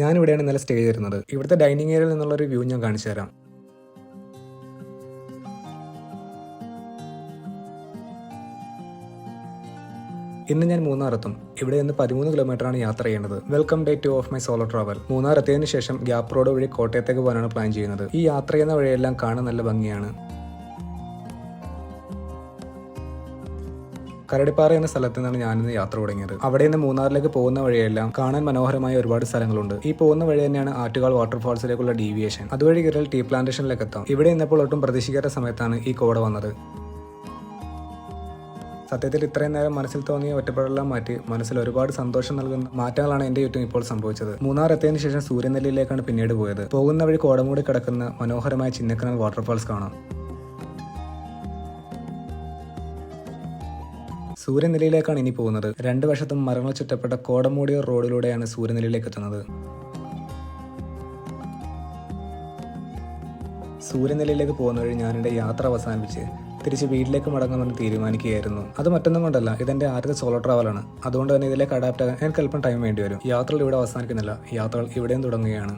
ഞാനിവിടെയാണ് ഇന്നലെ സ്റ്റേ ചെയ്തിരുന്നത്. ഇവിടുത്തെ ഡൈനിങ് ഏരിയയിൽ നിന്നുള്ളൊരു വ്യൂ ഞാൻ കാണിച്ചു തരാം. ഇന്ന് ഞാൻ മൂന്നാർ എത്തും. ഇവിടെ നിന്ന് 13 കിലോമീറ്ററാണ് യാത്ര ചെയ്യേണ്ടത്. Welcome day 2 of my solo travel. Munnar എത്തിയതിനു ശേഷം ഗ്യാപ്പ് റോഡ് വഴി കോട്ടയത്തേക്ക് പോകാനാണ് പ്ലാൻ ചെയ്യുന്നത്. ഈ യാത്ര ചെയ്യുന്ന വഴിയെല്ലാം കാണാൻ നല്ല ഭംഗിയാണ്. കരടിപ്പാറ എന്ന സ്ഥലത്ത് നിന്നാണ് ഞാനിന്ന് യാത്ര തുടങ്ങിയത്. അവിടെ നിന്ന് മൂന്നാറിലേക്ക് പോകുന്ന വഴിയെല്ലാം കാണാൻ മനോഹരമായ ഒരുപാട് സ്ഥലങ്ങളുണ്ട്. ഈ പോകുന്ന വഴി തന്നെയാണ് ആറ്റുകാൽ വാട്ടർഫാൾസിലേക്കുള്ള ഡീവിയേഷൻ. അതുവഴി കയറിയാൽ ടീ പ്ലാന്റേഷനിലേക്ക് എത്താം. ഇവിടെ നിന്നപ്പോൾ ഒട്ടും പ്രതീക്ഷിക്കാത്ത സമയത്താണ് ഈ കോട വന്നത്. സത്യത്തിൽ ഇത്രയും നേരം മനസ്സിൽ തോന്നിയ ഒറ്റപ്പെടെല്ലാം മാറ്റി മനസ്സിൽ ഒരുപാട് സന്തോഷം നൽകുന്ന മാറ്റങ്ങളാണ് എന്റെ ചുറ്റും ഇപ്പോൾ സംഭവിച്ചത്. മൂന്നാർ എത്തിയതിനു ശേഷം സൂര്യനെല്ലിയിലേക്കാണ് പിന്നീട് പോയത്. പോകുന്ന വഴി കോടമൂടി കിടക്കുന്ന മനോഹരമായ ചിന്നക്കനാൽ വാട്ടർഫാൾസ് കാണാം. സൂര്യനെല്ലിയിലേക്കാണ് ഇനി പോകുന്നത്. രണ്ടു വശത്തും മരങ്ങൾ ചുറ്റപ്പെട്ട കോടമൂടിയ റോഡിലൂടെയാണ് സൂര്യനെല്ലിയിലേക്ക് എത്തുന്നത്. സൂര്യനെല്ലിയിലേക്ക് പോകുന്ന വഴി ഞാൻ എൻ്റെ യാത്ര അവസാനിപ്പിച്ച് തിരിച്ച് വീട്ടിലേക്ക് മടങ്ങുമെന്ന് തീരുമാനിക്കുകയായിരുന്നു. അത് മറ്റൊന്നും കൊണ്ടല്ല, ഇതെന്റെ ആദ്യത്തെ സോളോ ട്രാവലാണ്. അതുകൊണ്ട് തന്നെ ഇതിലേക്ക് അഡാപ്റ്റ് ആകാൻ എനിക്ക് അല്പം ടൈം വേണ്ടി വരും. യാത്രകൾ ഇവിടെ അവസാനിക്കുന്നില്ല, യാത്രകൾ ഇവിടെയും തുടങ്ങുകയാണ്.